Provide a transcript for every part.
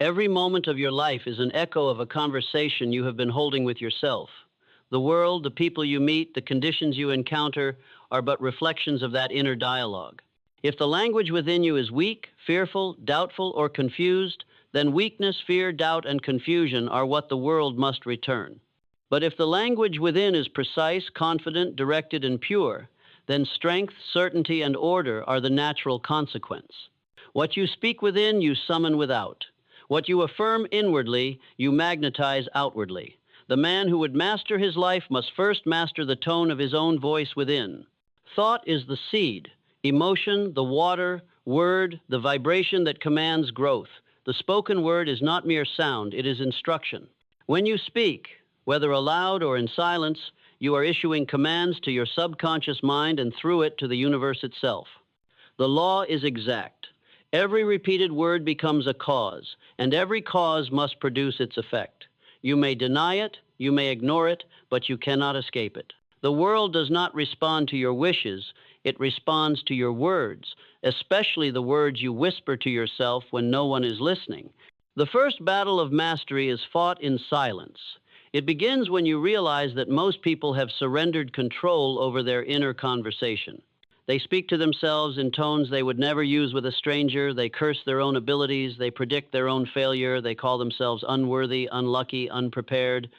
Every moment of your life is an echo of a conversation you have been holding with yourself. The world, the people you meet, the conditions you encounter are but reflections of that inner dialogue. If the language within you is weak, fearful, doubtful, or confused, then weakness, fear, doubt, and confusion are what the world must return. But if the language within is precise, confident, directed, and pure, then strength, certainty, and order are the natural consequence. What you speak within, you summon without. What you affirm inwardly, you magnetize outwardly. The man who would master his life must first master the tone of his own voice within. Thought is the seed, emotion, the water, word, the vibration that commands growth. The spoken word is not mere sound, it is instruction. When you speak, whether aloud or in silence, you are issuing commands to your subconscious mind and through it to the universe itself. The law is exact. Every repeated word becomes a cause, and every cause must produce its effect. You may deny it, you may ignore it, but you cannot escape it. The world does not respond to your wishes, it responds to your words, especially the words you whisper to yourself when no one is listening. The first battle of mastery is fought in silence. It begins when you realize that most people have surrendered control over their inner conversation. They speak to themselves in tones they would never use with a stranger, they curse their own abilities, they predict their own failure, they call themselves unworthy, unlucky, unprepared,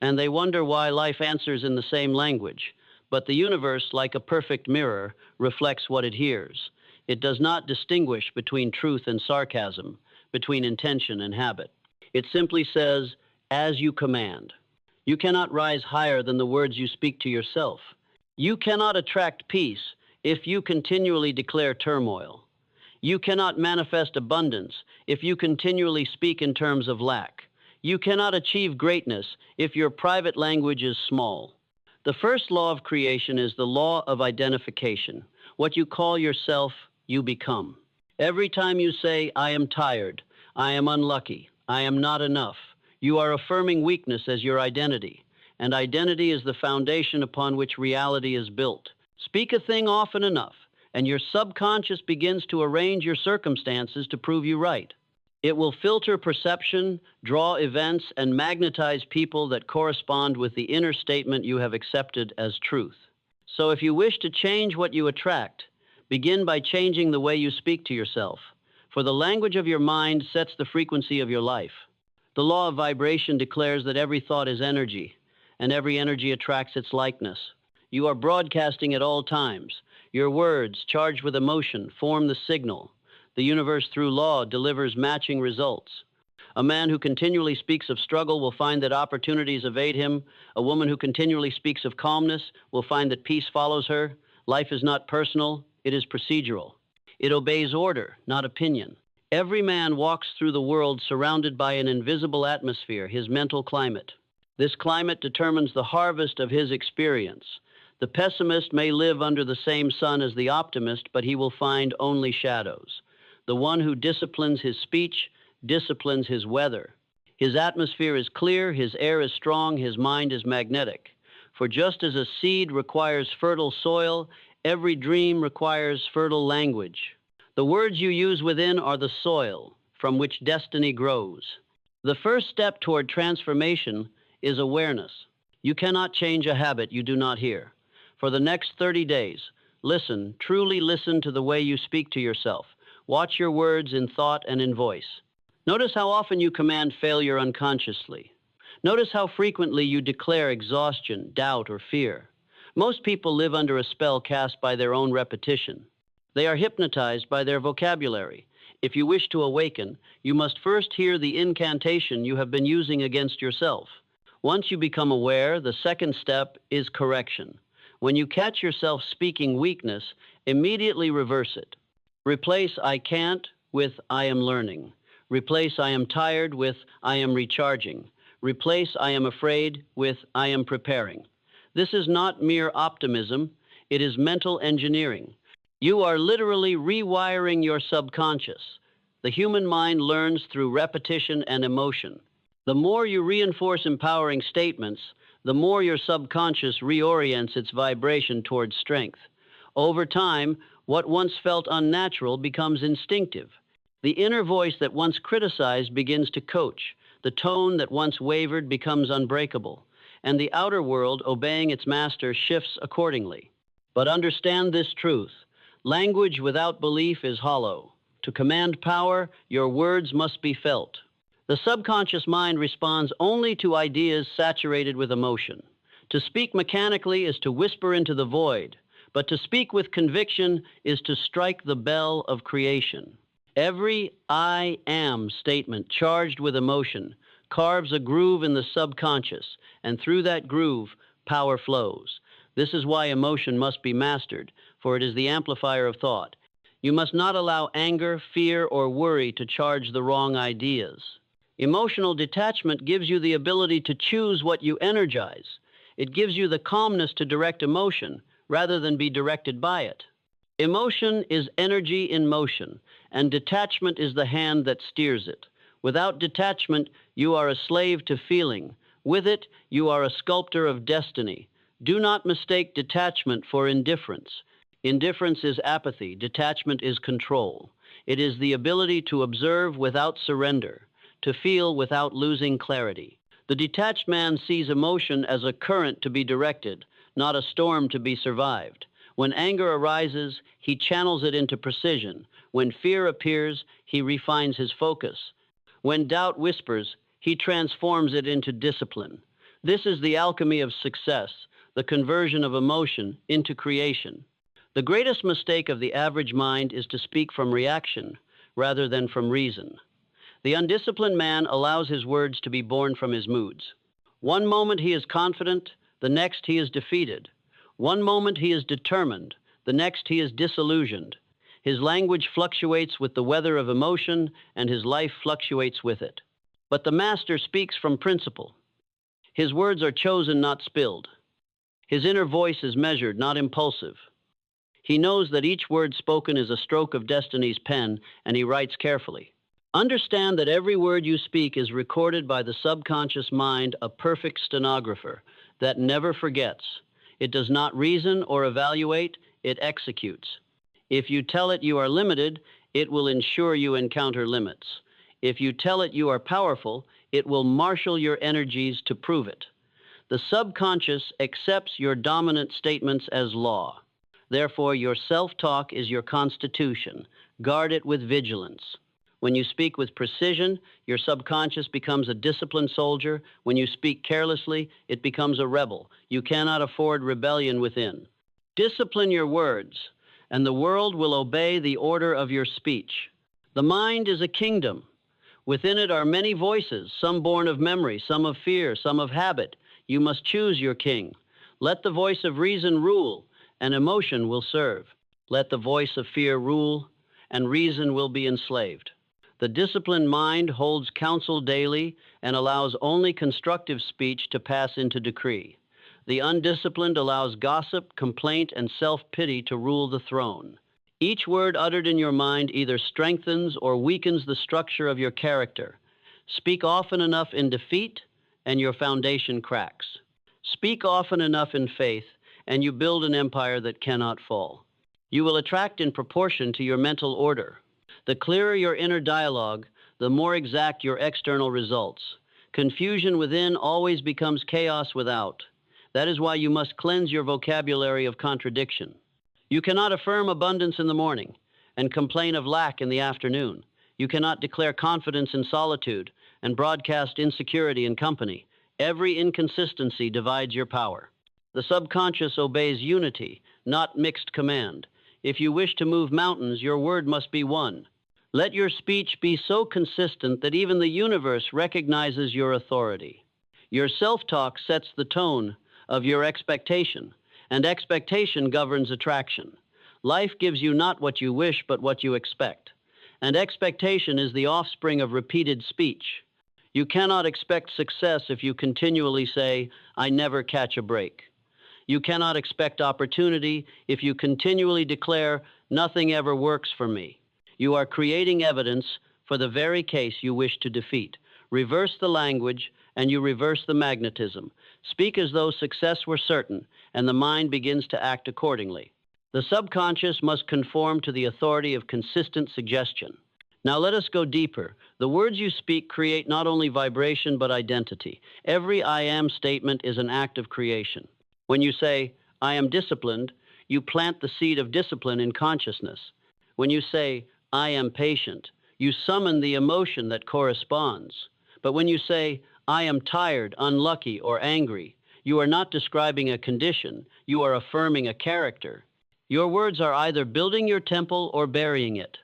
and they wonder why life answers in the same language. But the universe, like a perfect mirror, reflects what it hears. It does not distinguish between truth and sarcasm, between intention and habit. It simply says, as you command. You cannot rise higher than the words you speak to yourself. You cannot attract peace if you continually declare turmoil. You cannot manifest abundance if you continually speak in terms of lack. You cannot achieve greatness if your private language is small. The first law of creation is the law of identification. What you call yourself, you become. Every time you say, I am tired, I am unlucky, I am not enough, you are affirming weakness as your identity, and identity is the foundation upon which reality is built. Speak a thing often enough, and your subconscious begins to arrange your circumstances to prove you right. It will filter perception, draw events, and magnetize people that correspond with the inner statement you have accepted as truth. So if you wish to change what you attract, begin by changing the way you speak to yourself, for the language of your mind sets the frequency of your life. The law of vibration declares that every thought is energy, and every energy attracts its likeness. You are broadcasting at all times. Your words, charged with emotion, form the signal. The universe, through law, delivers matching results. A man who continually speaks of struggle will find that opportunities evade him. A woman who continually speaks of calmness will find that peace follows her. Life is not personal, it is procedural. It obeys order, not opinion. Every man walks through the world surrounded by an invisible atmosphere, his mental climate. This climate determines the harvest of his experience. The pessimist may live under the same sun as the optimist, but he will find only shadows. The one who disciplines his speech disciplines his weather. His atmosphere is clear, his air is strong, his mind is magnetic. For just as a seed requires fertile soil, every dream requires fertile language. The words you use within are the soil from which destiny grows. The first step toward transformation is awareness. You cannot change a habit you do not hear. For the next 30 days, listen, truly listen to the way you speak to yourself. Watch your words in thought and in voice. Notice how often you command failure unconsciously. Notice how frequently you declare exhaustion, doubt, or fear. Most people live under a spell cast by their own repetition. They are hypnotized by their vocabulary. If you wish to awaken, you must first hear the incantation you have been using against yourself. Once you become aware, the second step is correction. When you catch yourself speaking weakness, immediately reverse it. Replace I can't with I am learning. Replace I am tired with I am recharging. Replace I am afraid with I am preparing. This is not mere optimism, it is mental engineering. You are literally rewiring your subconscious. The human mind learns through repetition and emotion. The more you reinforce empowering statements, the more your subconscious reorients its vibration towards strength. Over time, what once felt unnatural becomes instinctive. The inner voice that once criticized begins to coach. The tone that once wavered becomes unbreakable. And the outer world, obeying its master, shifts accordingly. But understand this truth: language without belief is hollow. To command power, your words must be felt. The subconscious mind responds only to ideas saturated with emotion. To speak mechanically is to whisper into the void, but to speak with conviction is to strike the bell of creation. Every I am statement charged with emotion carves a groove in the subconscious, and through that groove, power flows. This is why emotion must be mastered, for it is the amplifier of thought. You must not allow anger, fear, or worry to charge the wrong ideas. Emotional detachment gives you the ability to choose what you energize. It gives you the calmness to direct emotion rather than be directed by it. Emotion is energy in motion, and detachment is the hand that steers it. Without detachment, you are a slave to feeling. With it, you are a sculptor of destiny. Do not mistake detachment for indifference. Indifference is apathy. Detachment is control. It is the ability to observe without surrender, to feel without losing clarity. The detached man sees emotion as a current to be directed, not a storm to be survived. When anger arises, he channels it into precision. When fear appears, he refines his focus. When doubt whispers, he transforms it into discipline. This is the alchemy of success, the conversion of emotion into creation. The greatest mistake of the average mind is to speak from reaction rather than from reason. The undisciplined man allows his words to be born from his moods. One moment he is confident, the next he is defeated. One moment he is determined, the next he is disillusioned. His language fluctuates with the weather of emotion, and his life fluctuates with it. But the master speaks from principle. His words are chosen, not spilled. His inner voice is measured, not impulsive. He knows that each word spoken is a stroke of destiny's pen, and he writes carefully. Understand that every word you speak is recorded by the subconscious mind, a perfect stenographer that never forgets. It does not reason or evaluate, it executes. If you tell it you are limited, it will ensure you encounter limits. If you tell it you are powerful, it will marshal your energies to prove it. The subconscious accepts your dominant statements as law. Therefore, your self-talk is your constitution. Guard it with vigilance. When you speak with precision, your subconscious becomes a disciplined soldier. When you speak carelessly, it becomes a rebel. You cannot afford rebellion within. Discipline your words, and the world will obey the order of your speech. The mind is a kingdom. Within it are many voices, some born of memory, some of fear, some of habit. You must choose your king. Let the voice of reason rule, and emotion will serve. Let the voice of fear rule, and reason will be enslaved. The disciplined mind holds counsel daily and allows only constructive speech to pass into decree. The undisciplined allows gossip, complaint, and self-pity to rule the throne. Each word uttered in your mind either strengthens or weakens the structure of your character. Speak often enough in defeat, and your foundation cracks. Speak often enough in faith, and you build an empire that cannot fall. You will attract in proportion to your mental order. The clearer your inner dialogue, the more exact your external results. Confusion within always becomes chaos without. That is why you must cleanse your vocabulary of contradiction. You cannot affirm abundance in the morning and complain of lack in the afternoon. You cannot declare confidence in solitude and broadcast insecurity in company. Every inconsistency divides your power. The subconscious obeys unity, not mixed command. If you wish to move mountains, your word must be one. Let your speech be so consistent that even the universe recognizes your authority. Your self-talk sets the tone of your expectation, and expectation governs attraction. Life gives you not what you wish, but what you expect. And expectation is the offspring of repeated speech. You cannot expect success if you continually say, "I never catch a break." You cannot expect opportunity if you continually declare, "Nothing ever works for me." You are creating evidence for the very case you wish to defeat. Reverse the language, and you reverse the magnetism. Speak as though success were certain, and the mind begins to act accordingly. The subconscious must conform to the authority of consistent suggestion. Now let us go deeper. The words you speak create not only vibration but identity. Every I am statement is an act of creation. When you say, I am disciplined, you plant the seed of discipline in consciousness. When you say, I am patient, you summon the emotion that corresponds. But when you say, I am tired, unlucky, or angry, you are not describing a condition, you are affirming a character. Your words are either building your temple or burying it.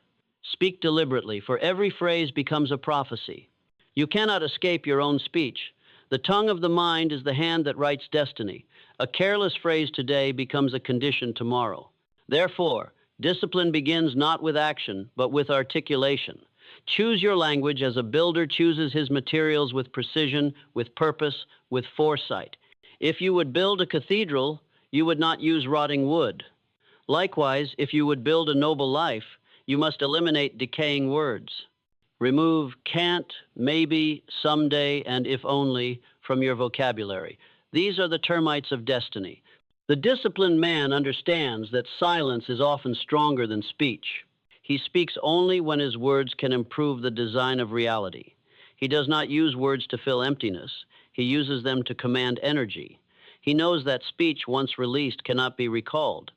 Speak deliberately, for every phrase becomes a prophecy. You cannot escape your own speech. The tongue of the mind is the hand that writes destiny. A careless phrase today becomes a condition tomorrow. Therefore, discipline begins not with action, but with articulation. Choose your language as a builder chooses his materials with precision, with purpose, with foresight. If you would build a cathedral, you would not use rotting wood. Likewise, if you would build a noble life, you must eliminate decaying words. Remove can't, maybe, someday, and if only from your vocabulary. These are the termites of destiny. The disciplined man understands that silence is often stronger than speech. He speaks only when his words can improve the design of reality. He does not use words to fill emptiness. He uses them to command energy. He knows that speech, once released, cannot be recalled.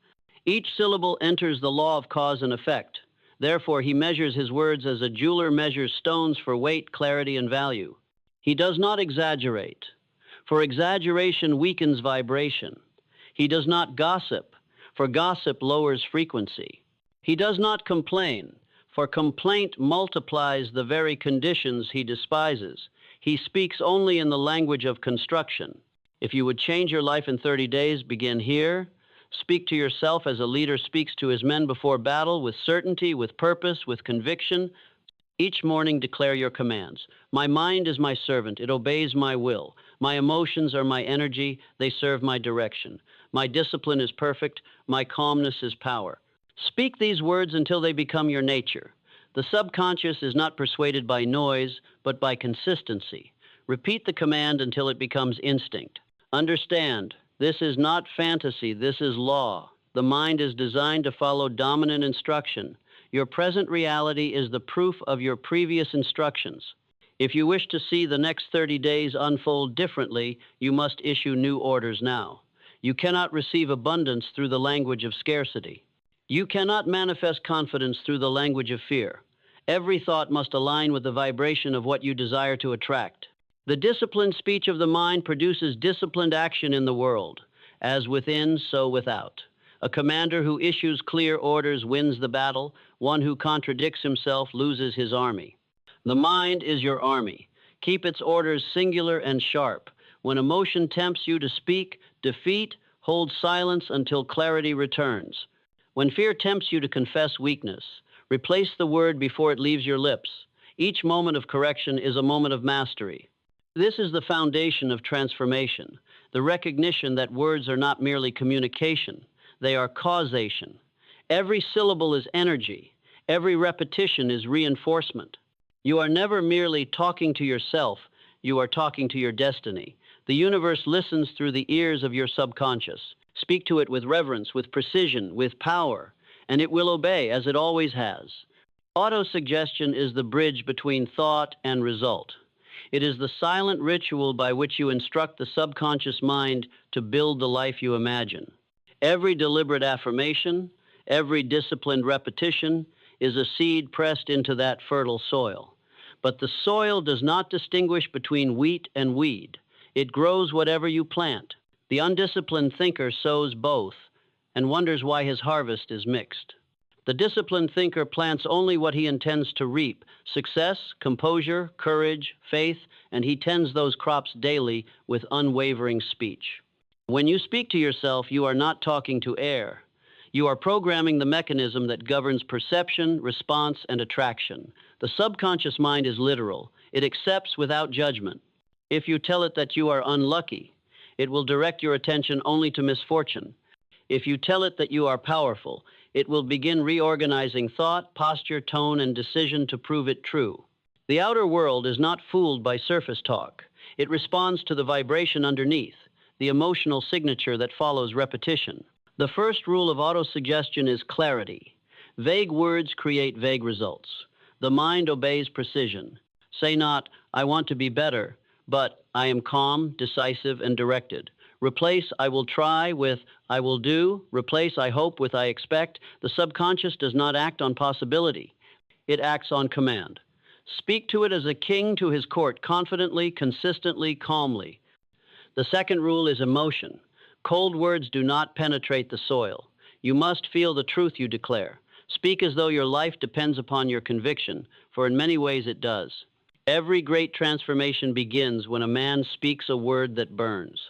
Each syllable enters the law of cause and effect. Therefore, he measures his words as a jeweler measures stones for weight, clarity, and value. He does not exaggerate, for exaggeration weakens vibration. He does not gossip, for gossip lowers frequency. He does not complain, for complaint multiplies the very conditions he despises. He speaks only in the language of construction. If you would change your life in 30 days, begin here. Speak to yourself as a leader speaks to his men before battle, with certainty, with purpose, with conviction. Each morning declare your commands. My mind is my servant. It obeys my will. My emotions are my energy. They serve my direction. My discipline is perfect. My calmness is power. Speak these words until they become your nature. The subconscious is not persuaded by noise, but by consistency. Repeat the command until it becomes instinct. Understand, this is not fantasy, this is law. The mind is designed to follow dominant instruction. Your present reality is the proof of your previous instructions. If you wish to see the next 30 days unfold differently, you must issue new orders now. You cannot receive abundance through the language of scarcity. You cannot manifest confidence through the language of fear. Every thought must align with the vibration of what you desire to attract. The disciplined speech of the mind produces disciplined action in the world. As within, so without. A commander who issues clear orders wins the battle. One who contradicts himself loses his army. The mind is your army. Keep its orders singular and sharp. When emotion tempts you to speak, defeat, hold silence until clarity returns. When fear tempts you to confess weakness, replace the word before it leaves your lips. Each moment of correction is a moment of mastery. This is the foundation of transformation, the recognition that words are not merely communication, they are causation. Every syllable is energy. Every repetition is reinforcement. You are never merely talking to yourself, you are talking to your destiny. The universe listens through the ears of your subconscious. Speak to it with reverence, with precision, with power, and it will obey as it always has. Autosuggestion is the bridge between thought and result. It is the silent ritual by which you instruct the subconscious mind to build the life you imagine. Every deliberate affirmation, every disciplined repetition is a seed pressed into that fertile soil. But the soil does not distinguish between wheat and weed. It grows whatever you plant. The undisciplined thinker sows both and wonders why his harvest is mixed. The disciplined thinker plants only what he intends to reap: success, composure, courage, faith, and he tends those crops daily with unwavering speech. When you speak to yourself, you are not talking to air. You are programming the mechanism that governs perception, response, and attraction. The subconscious mind is literal. It accepts without judgment. If you tell it that you are unlucky, it will direct your attention only to misfortune. If you tell it that you are powerful, it will begin reorganizing thought, posture, tone, and decision to prove it true. The outer world is not fooled by surface talk. It responds to the vibration underneath, the emotional signature that follows repetition. The first rule of autosuggestion is clarity. Vague words create vague results. The mind obeys precision. Say not, I want to be better, but I am calm, decisive, and directed. Replace I will try with I will do. Replace I hope with I expect. The subconscious does not act on possibility. It acts on command. Speak to it as a king to his court, confidently, consistently, calmly. The second rule is emotion. Cold words do not penetrate the soil. You must feel the truth you declare. Speak as though your life depends upon your conviction, for in many ways it does. Every great transformation begins when a man speaks a word that burns.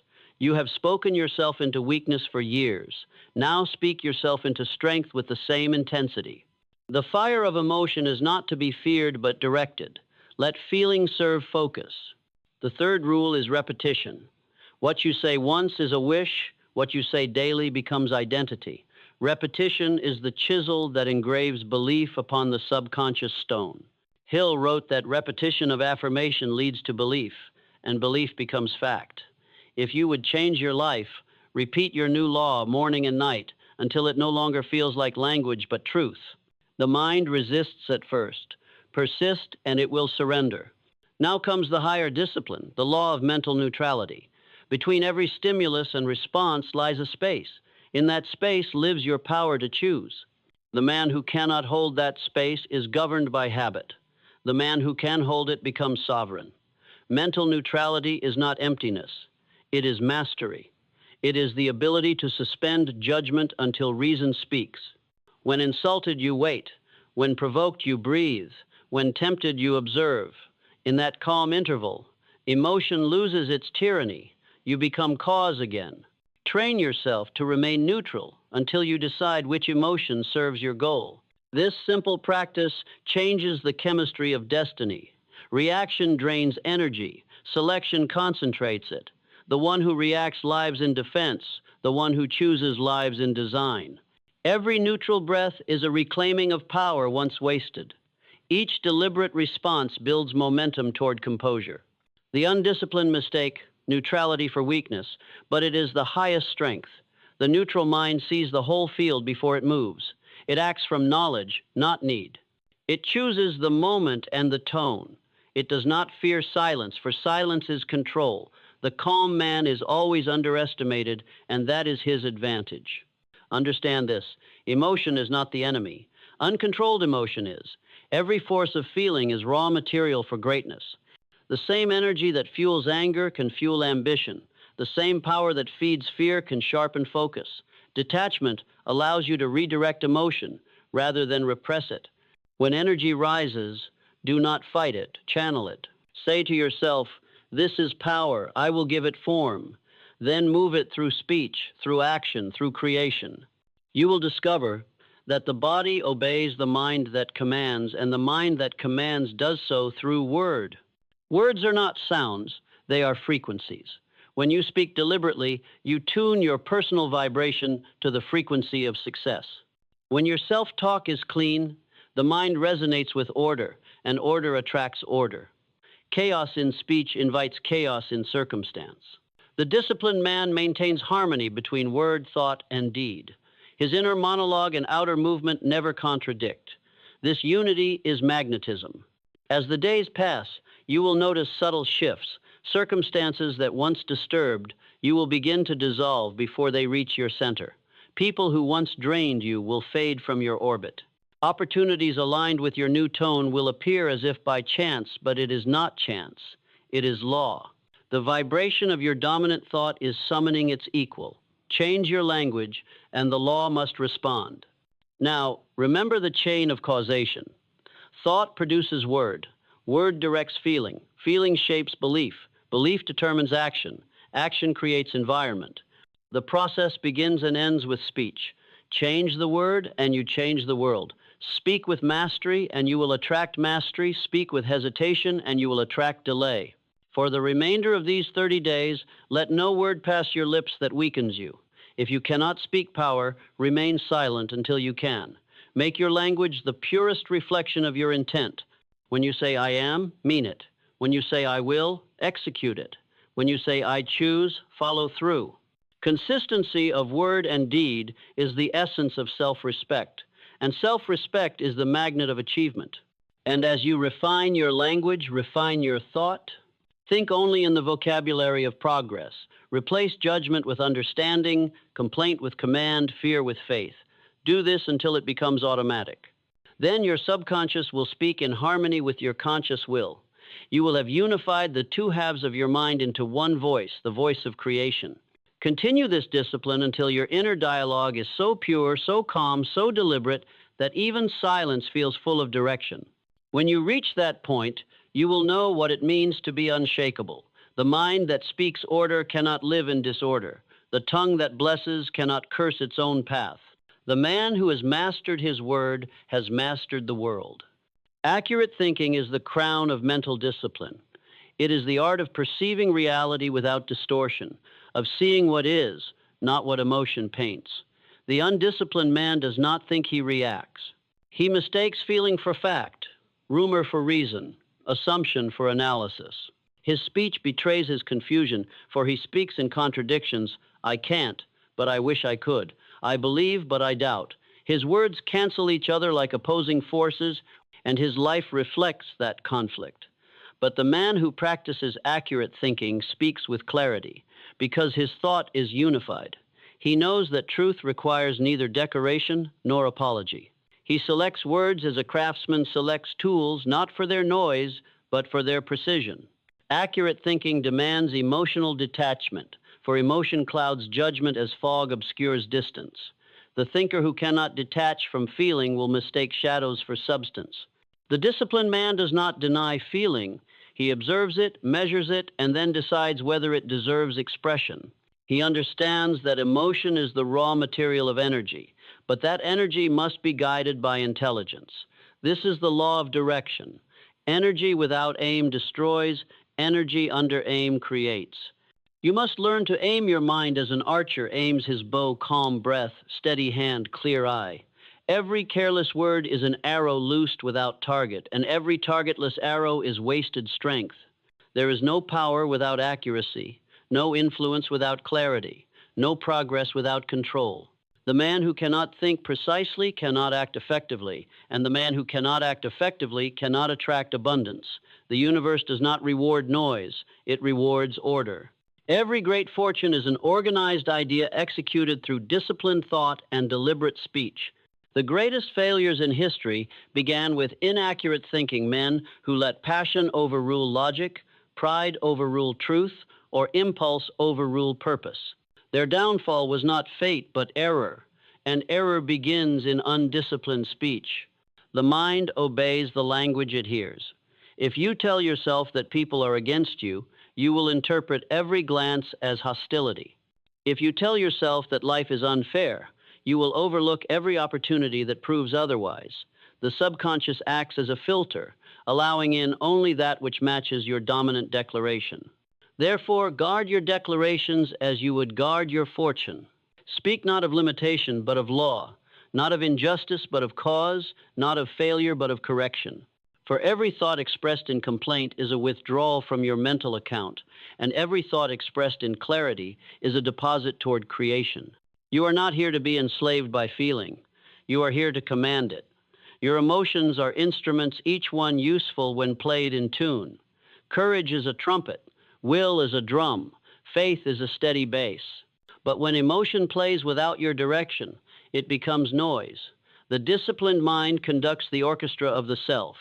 You have spoken yourself into weakness for years. Now speak yourself into strength with the same intensity. The fire of emotion is not to be feared but directed. Let feeling serve focus. The third rule is repetition. What you say once is a wish. What you say daily becomes identity. Repetition is the chisel that engraves belief upon the subconscious stone. Hill wrote that repetition of affirmation leads to belief, and belief becomes fact. If you would change your life, repeat your new law morning and night until it no longer feels like language but truth. The mind resists at first. Persist and it will surrender. Now comes the higher discipline, the law of mental neutrality. Between every stimulus and response lies a space. In that space lives your power to choose. The man who cannot hold that space is governed by habit. The man who can hold it becomes sovereign. Mental neutrality is not emptiness. It is mastery. It is the ability to suspend judgment until reason speaks. When insulted, you wait. When provoked, you breathe. When tempted, you observe. In that calm interval, emotion loses its tyranny. You become cause again. Train yourself to remain neutral until you decide which emotion serves your goal. This simple practice changes the chemistry of destiny. Reaction drains energy. Selection concentrates it. The one who reacts lives in defense. The one who chooses lives in design. Every neutral breath is a reclaiming of power once wasted. Each deliberate response builds momentum toward composure. The undisciplined mistake, neutrality for weakness, but it is the highest strength. The neutral mind sees the whole field before it moves. It acts from knowledge, not need. It chooses the moment and the tone. It does not fear silence, for silence is control. The calm man is always underestimated, and that is his advantage. Understand this. Emotion is not the enemy. Uncontrolled emotion is. Every force of feeling is raw material for greatness. The same energy that fuels anger can fuel ambition. The same power that feeds fear can sharpen focus. Detachment allows you to redirect emotion rather than repress it. When energy rises, do not fight it, channel it. Say to yourself, "This is power, I will give it form." Then move it through speech, through action, through creation. You will discover that the body obeys the mind that commands, and the mind that commands does so through word. Words are not sounds, they are frequencies. When you speak deliberately, you tune your personal vibration to the frequency of success. When your self-talk is clean, the mind resonates with order, and order attracts order. Chaos in speech invites chaos in circumstance. The disciplined man maintains harmony between word, thought, and deed. His inner monologue and outer movement never contradict. This unity is magnetism. As the days pass, you will notice subtle shifts. Circumstances that once disturbed, you will begin to dissolve before they reach your center. People who once drained you will fade from your orbit. Opportunities aligned with your new tone will appear as if by chance, but it is not chance. It is law. The vibration of your dominant thought is summoning its equal. Change your language, and the law must respond. Now, remember the chain of causation. Thought produces word. Word directs feeling. Feeling shapes belief. Belief determines action. Action creates environment. The process begins and ends with speech. Change the word, and you change the world. Speak with mastery, and you will attract mastery. Speak with hesitation, and you will attract delay. For the remainder of these 30 days, let no word pass your lips that weakens you. If you cannot speak power, remain silent until you can. Make your language the purest reflection of your intent. When you say I am, mean it. When you say I will, execute it. When you say I choose, follow through. Consistency of word and deed is the essence of self-respect, and self-respect is the magnet of achievement. And as you refine your language, refine your thought, think only in the vocabulary of progress. Replace judgment with understanding, complaint with command, fear with faith. Do this until it becomes automatic. Then your subconscious will speak in harmony with your conscious will. You will have unified the two halves of your mind into one voice, the voice of creation. Continue this discipline until your inner dialogue is so pure, so calm, so deliberate that even silence feels full of direction. When you reach that point, you will know what it means to be unshakable. The mind that speaks order cannot live in disorder. The tongue that blesses cannot curse its own path. The man who has mastered his word has mastered the world. Accurate thinking is the crown of mental discipline. It is the art of perceiving reality without distortion, of seeing what is, not what emotion paints. The undisciplined man does not think he reacts. He mistakes feeling for fact, rumor for reason, assumption for analysis. His speech betrays his confusion, for he speaks in contradictions. I can't, but I wish I could. I believe, but I doubt. His words cancel each other like opposing forces, and his life reflects that conflict. But the man who practices accurate thinking speaks with clarity, because his thought is unified. He knows that truth requires neither decoration nor apology. He selects words as a craftsman selects tools, not for their noise, but for their precision. Accurate thinking demands emotional detachment, for emotion clouds judgment as fog obscures distance. The thinker who cannot detach from feeling will mistake shadows for substance. The disciplined man does not deny feeling. He observes it, measures it, and then decides whether it deserves expression. He understands that emotion is the raw material of energy, but that energy must be guided by intelligence. This is the law of direction. Energy without aim destroys, energy under aim creates. You must learn to aim your mind as an archer aims his bow, calm breath, steady hand, clear eye. Every careless word is an arrow loosed without target, and every targetless arrow is wasted strength. There is no power without accuracy, no influence without clarity, no progress without control. The man who cannot think precisely cannot act effectively, and the man who cannot act effectively cannot attract abundance. The universe does not reward noise, it rewards order. Every great fortune is an organized idea executed through disciplined thought and deliberate speech. The greatest failures in history began with inaccurate thinking men who let passion overrule logic, pride overrule truth, or impulse overrule purpose. Their downfall was not fate but error, and error begins in undisciplined speech. The mind obeys the language it hears. If you tell yourself that people are against you, you will interpret every glance as hostility. If you tell yourself that life is unfair, you will overlook every opportunity that proves otherwise. The subconscious acts as a filter, allowing in only that which matches your dominant declaration. Therefore, guard your declarations as you would guard your fortune. Speak not of limitation, but of law, not of injustice, but of cause, not of failure, but of correction. For every thought expressed in complaint is a withdrawal from your mental account, and every thought expressed in clarity is a deposit toward creation. You are not here to be enslaved by feeling. You are here to command it. Your emotions are instruments, each one useful when played in tune. Courage is a trumpet. Will is a drum. Faith is a steady bass. But when emotion plays without your direction, it becomes noise. The disciplined mind conducts the orchestra of the self.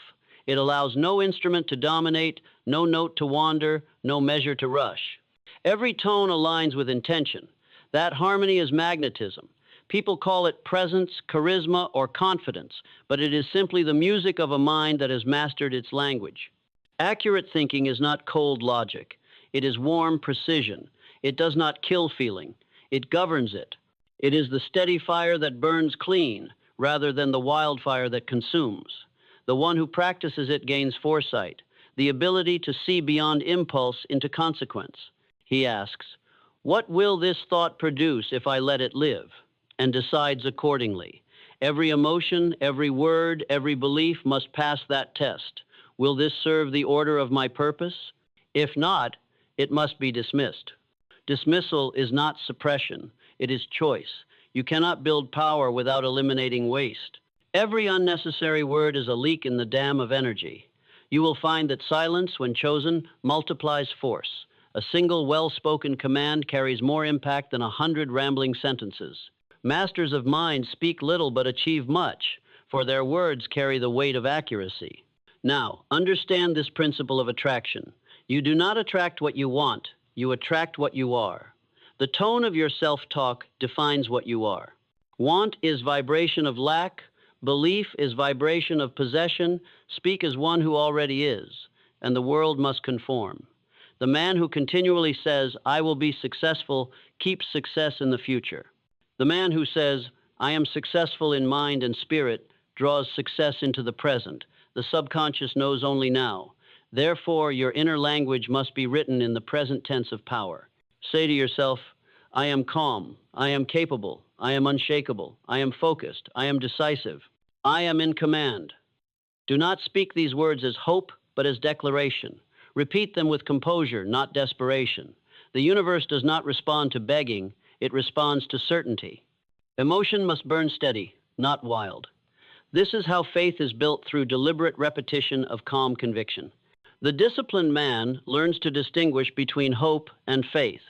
It allows no instrument to dominate, no note to wander, no measure to rush. Every tone aligns with intention. That harmony is magnetism. People call it presence, charisma, or confidence, but it is simply the music of a mind that has mastered its language. Accurate thinking is not cold logic. It is warm precision. It does not kill feeling. It governs it. It is the steady fire that burns clean, rather than the wildfire that consumes. The one who practices it gains foresight, the ability to see beyond impulse into consequence. He asks, what will this thought produce if I let it live? And decides accordingly. Every emotion, every word, every belief must pass that test. Will this serve the order of my purpose? If not, it must be dismissed. Dismissal is not suppression, it is choice. You cannot build power without eliminating waste. Every unnecessary word is a leak in the dam of energy. You will find that silence, when chosen, multiplies force. A single well-spoken command carries more impact than 100 rambling sentences. Masters of mind speak little but achieve much, for their words carry the weight of accuracy. Now, understand this principle of attraction. You do not attract what you want, you attract what you are. The tone of your self-talk defines what you are. Want is vibration of lack, belief is vibration of possession, speak as one who already is, and the world must conform. The man who continually says, I will be successful, keeps success in the future. The man who says, I am successful in mind and spirit, draws success into the present. The subconscious knows only now. Therefore, your inner language must be written in the present tense of power. Say to yourself, I am calm, I am capable, I am unshakable, I am focused, I am decisive, I am in command. Do not speak these words as hope, but as declaration. Repeat them with composure, not desperation. The universe does not respond to begging, it responds to certainty. Emotion must burn steady, not wild. This is how faith is built through deliberate repetition of calm conviction. The disciplined man learns to distinguish between hope and faith.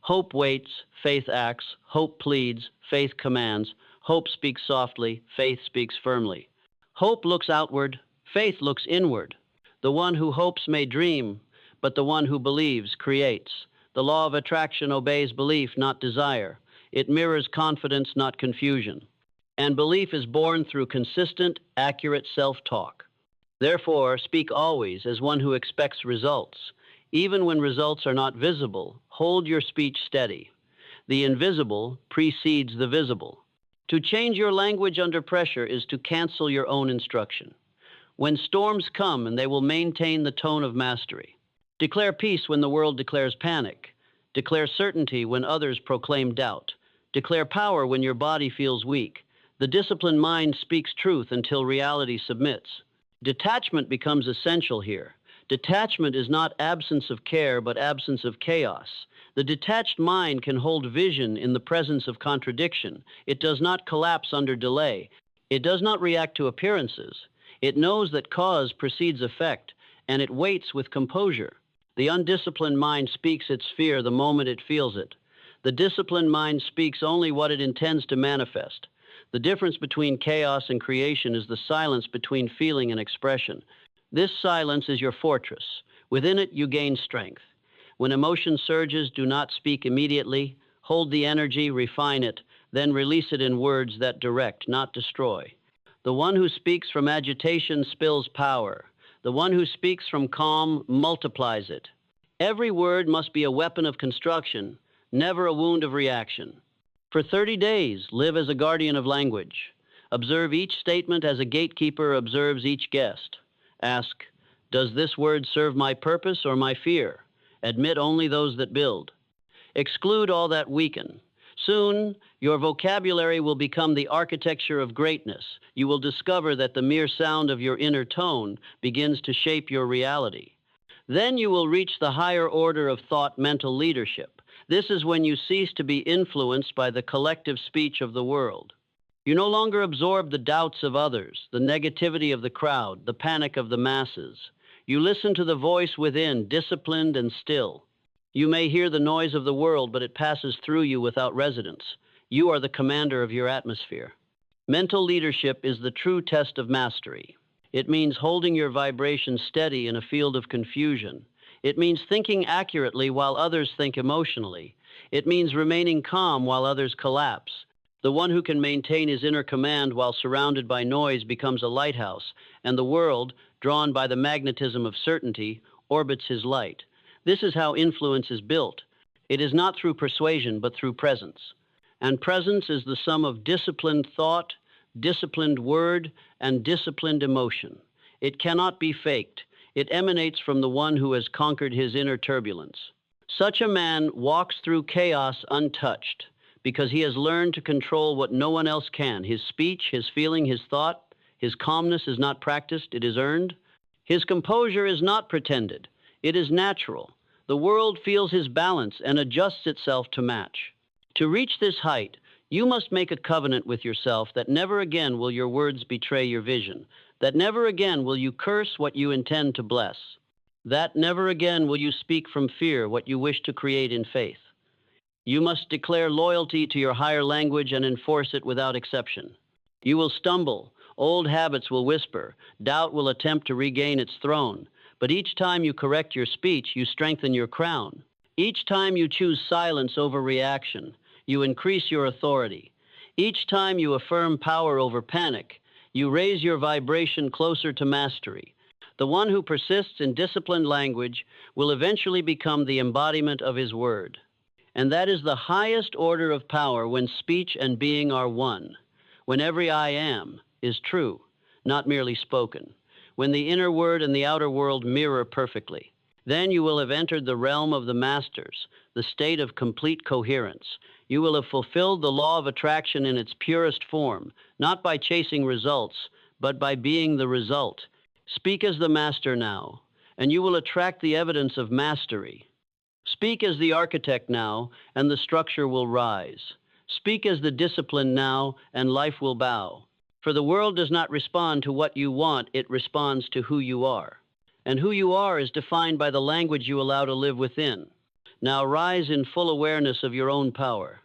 Hope waits, faith acts, hope pleads, faith commands, hope speaks softly, faith speaks firmly. Hope looks outward, faith looks inward. The one who hopes may dream, but the one who believes creates. The law of attraction obeys belief, not desire. It mirrors confidence, not confusion. And belief is born through consistent, accurate self-talk. Therefore, speak always as one who expects results. Even when results are not visible, hold your speech steady. The invisible precedes the visible. To change your language under pressure is to cancel your own instruction. When storms come, and they will maintain the tone of mastery. Declare peace when the world declares panic. Declare certainty when others proclaim doubt. Declare power when your body feels weak. The disciplined mind speaks truth until reality submits. Detachment becomes essential here. Detachment is not absence of care, but absence of chaos. The detached mind can hold vision in the presence of contradiction. It does not collapse under delay. It does not react to appearances. It knows that cause precedes effect, and it waits with composure. The undisciplined mind speaks its fear the moment it feels it. The disciplined mind speaks only what it intends to manifest. The difference between chaos and creation is the silence between feeling and expression. This silence is your fortress. Within it, you gain strength. When emotion surges, do not speak immediately. Hold the energy, refine it, then release it in words that direct, not destroy. The one who speaks from agitation spills power. The one who speaks from calm multiplies it. Every word must be a weapon of construction, never a wound of reaction. For 30 days, live as a guardian of language. Observe each statement as a gatekeeper observes each guest. Ask, does this word serve my purpose or my fear? Admit only those that build. Exclude all that weaken. Soon, your vocabulary will become the architecture of greatness. You will discover that the mere sound of your inner tone begins to shape your reality. Then you will reach the higher order of thought mental leadership. This is when you cease to be influenced by the collective speech of the world. You no longer absorb the doubts of others, the negativity of the crowd, the panic of the masses. You listen to the voice within, disciplined and still. You may hear the noise of the world, but it passes through you without resonance. You are the commander of your atmosphere. Mental leadership is the true test of mastery. It means holding your vibration steady in a field of confusion. It means thinking accurately while others think emotionally. It means remaining calm while others collapse. The one who can maintain his inner command while surrounded by noise becomes a lighthouse, and the world, drawn by the magnetism of certainty, orbits his light. This is how influence is built. It is not through persuasion, but through presence. And presence is the sum of disciplined thought, disciplined word, and disciplined emotion. It cannot be faked. It emanates from the one who has conquered his inner turbulence. Such a man walks through chaos untouched because he has learned to control what no one else can. His speech, his feeling, his thought, his calmness is not practiced, it is earned. His composure is not pretended, it is natural. The world feels his balance and adjusts itself to match. To reach this height, You must make a covenant with yourself that never again will your words betray your vision, that never again will you curse what you intend to bless, that never again will you speak from fear what you wish to create in faith. You must declare loyalty to your higher language and enforce it without exception. You will stumble, old habits will whisper, doubt will attempt to regain its throne, but each time you correct your speech, you strengthen your crown. Each time you choose silence over reaction, you increase your authority. Each time you affirm power over panic, you raise your vibration closer to mastery. The one who persists in disciplined language will eventually become the embodiment of his word. And that is the highest order of power when speech and being are one, when every I am is true, not merely spoken, when the inner word and the outer world mirror perfectly. Then you will have entered the realm of the masters, the state of complete coherence. You will have fulfilled the law of attraction in its purest form, not by chasing results, but by being the result. Speak as the master now, and you will attract the evidence of mastery. Speak as the architect now, and the structure will rise. Speak as the discipline now, and life will bow. For the world does not respond to what you want, it responds to who you are. And who you are is defined by the language you allow to live within. Now rise in full awareness of your own power.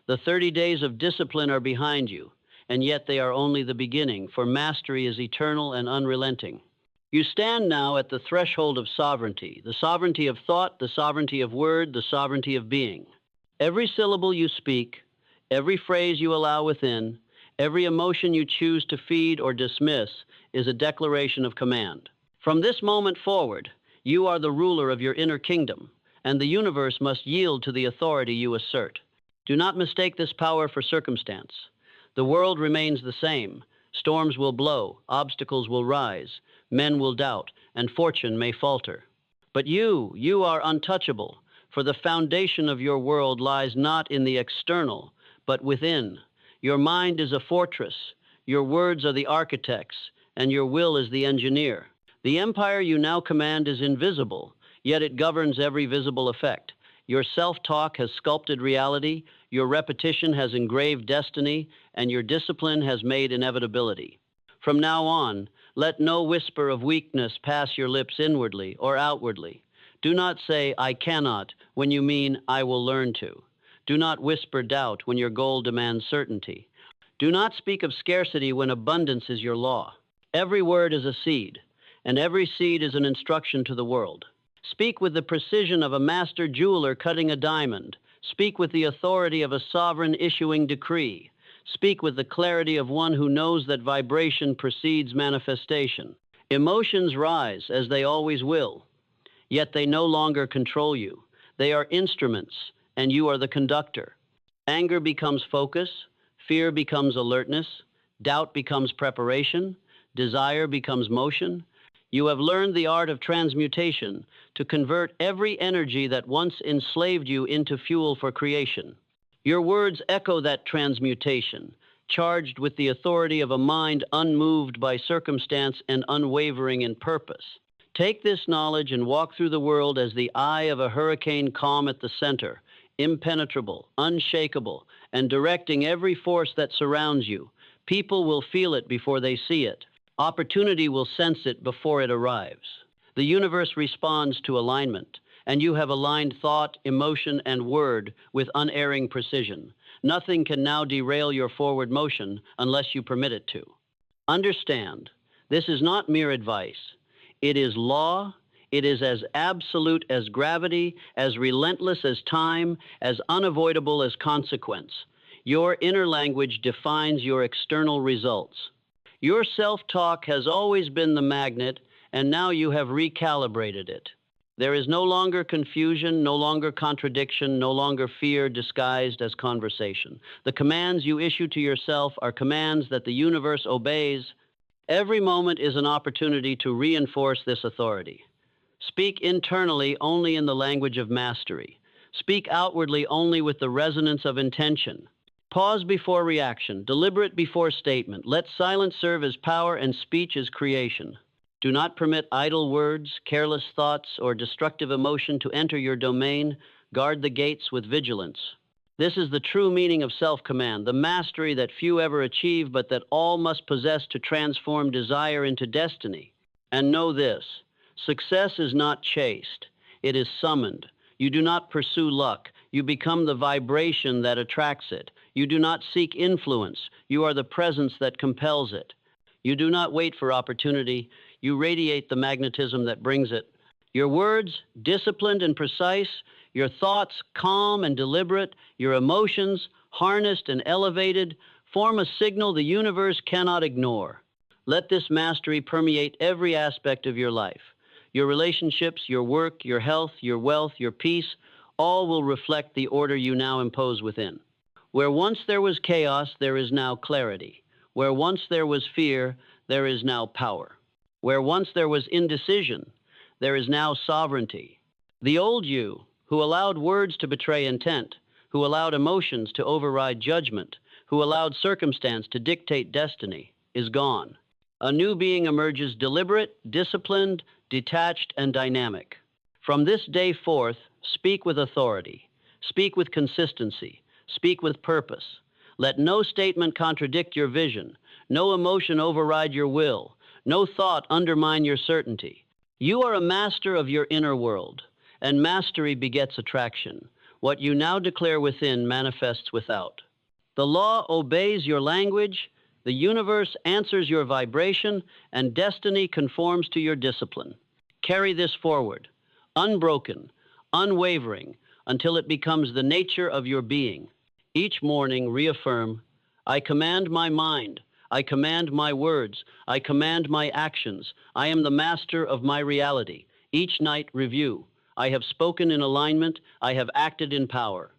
The 30 days of discipline are behind you, and yet they are only the beginning, for mastery is eternal and unrelenting. You stand now at the threshold of sovereignty, the sovereignty of thought, the sovereignty of word, the sovereignty of being. Every syllable you speak, every phrase you allow within, every emotion you choose to feed or dismiss is a declaration of command. From this moment forward, you are the ruler of your inner kingdom, and the universe must yield to the authority you assert. Do not mistake this power for circumstance. The world remains the same. Storms will blow, obstacles will rise, men will doubt, and fortune may falter. But you are untouchable, for the foundation of your world lies not in the external, but within. Your mind is a fortress, your words are the architects, and your will is the engineer. The empire you now command is invisible, yet it governs every visible effect. Your self-talk has sculpted reality, your repetition has engraved destiny, and your discipline has made inevitability. From now on, let no whisper of weakness pass your lips inwardly or outwardly. Do not say, I cannot, when you mean, I will learn to. Do not whisper doubt when your goal demands certainty. Do not speak of scarcity when abundance is your law. Every word is a seed, and every seed is an instruction to the world. Speak with the precision of a master jeweler cutting a diamond. Speak with the authority of a sovereign issuing decree. Speak with the clarity of one who knows that vibration precedes manifestation. Emotions rise, as they always will, yet they no longer control you. They are instruments, and you are the conductor. Anger becomes focus, fear becomes alertness, doubt becomes preparation, desire becomes motion. You have learned the art of transmutation to convert every energy that once enslaved you into fuel for creation. Your words echo that transmutation, charged with the authority of a mind unmoved by circumstance and unwavering in purpose. Take this knowledge and walk through the world as the eye of a hurricane calm at the center, impenetrable, unshakable, and directing every force that surrounds you. People will feel it before they see it. Opportunity will sense it before it arrives. The universe responds to alignment, and you have aligned thought, emotion, and word with unerring precision. Nothing can now derail your forward motion unless you permit it to. Understand, this is not mere advice. It is law. It is as absolute as gravity, as relentless as time, as unavoidable as consequence. Your inner language defines your external results. Your self-talk has always been the magnet, and now you have recalibrated it. There is no longer confusion, no longer contradiction, no longer fear disguised as conversation. The commands you issue to yourself are commands that the universe obeys. Every moment is an opportunity to reinforce this authority. Speak internally only in the language of mastery. Speak outwardly only with the resonance of intention. Pause before reaction, deliberate before statement. Let silence serve as power and speech as creation. Do not permit idle words, careless thoughts, or destructive emotion to enter your domain. Guard the gates with vigilance. This is the true meaning of self-command, the mastery that few ever achieve, but that all must possess to transform desire into destiny. And know this, success is not chased, it is summoned. You do not pursue luck, you become the vibration that attracts it. You do not seek influence, you are the presence that compels it. You do not wait for opportunity, you radiate the magnetism that brings it. Your words, disciplined and precise, your thoughts, calm and deliberate, your emotions, harnessed and elevated, form a signal the universe cannot ignore. Let this mastery permeate every aspect of your life. Your relationships, your work, your health, your wealth, your peace, all will reflect the order you now impose within. Where once there was chaos, there is now clarity. Where once there was fear, there is now power. Where once there was indecision, there is now sovereignty. The old you, who allowed words to betray intent, who allowed emotions to override judgment, who allowed circumstance to dictate destiny, is gone. A new being emerges deliberate, disciplined, detached, and dynamic. From this day forth, speak with authority, speak with consistency, speak with purpose. Let no statement contradict your vision, no emotion override your will, no thought undermine your certainty. You are a master of your inner world, and mastery begets attraction. What you now declare within manifests without. The law obeys your language, the universe answers your vibration, and destiny conforms to your discipline. Carry this forward, unbroken, unwavering, until it becomes the nature of your being. Each morning reaffirm, I command my mind, I command my words, I command my actions, I am the master of my reality. Each night review, I have spoken in alignment, I have acted in power,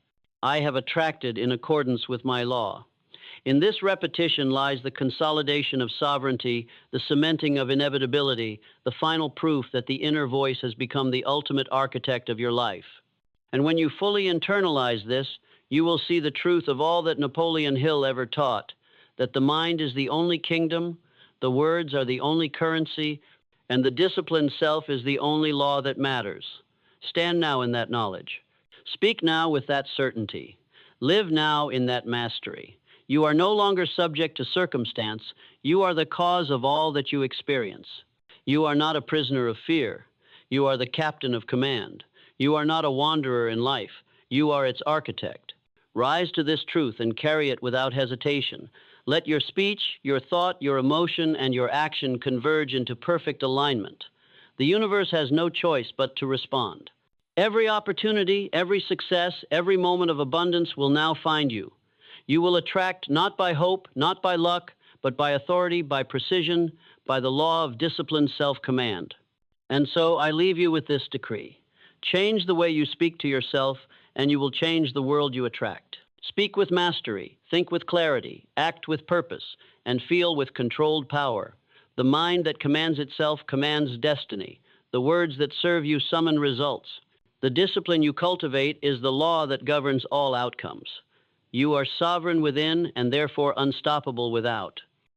I have attracted in accordance with my law. In this repetition lies the consolidation of sovereignty, the cementing of inevitability, the final proof that the inner voice has become the ultimate architect of your life. And when you fully internalize this, you will see the truth of all that Napoleon Hill ever taught, that the mind is the only kingdom, the words are the only currency, and the disciplined self is the only law that matters. Stand now in that knowledge. Speak now with that certainty. Live now in that mastery. You are no longer subject to circumstance. You are the cause of all that you experience. You are not a prisoner of fear. You are the captain of command. You are not a wanderer in life. You are its architect. Rise to this truth and carry it without hesitation. Let your speech, your thought, your emotion, and your action converge into perfect alignment. The universe has no choice but to respond. Every opportunity, every success, every moment of abundance will now find you. You will attract not by hope, not by luck, but by authority, by precision, by the law of disciplined self-command. And so I leave you with this decree. Change the way you speak to yourself, and you will change the world you attract. Speak with mastery, think with clarity, act with purpose, and feel with controlled power. The mind that commands itself commands destiny. The words that serve you summon results. The discipline you cultivate is the law that governs all outcomes. You are sovereign within and therefore unstoppable without.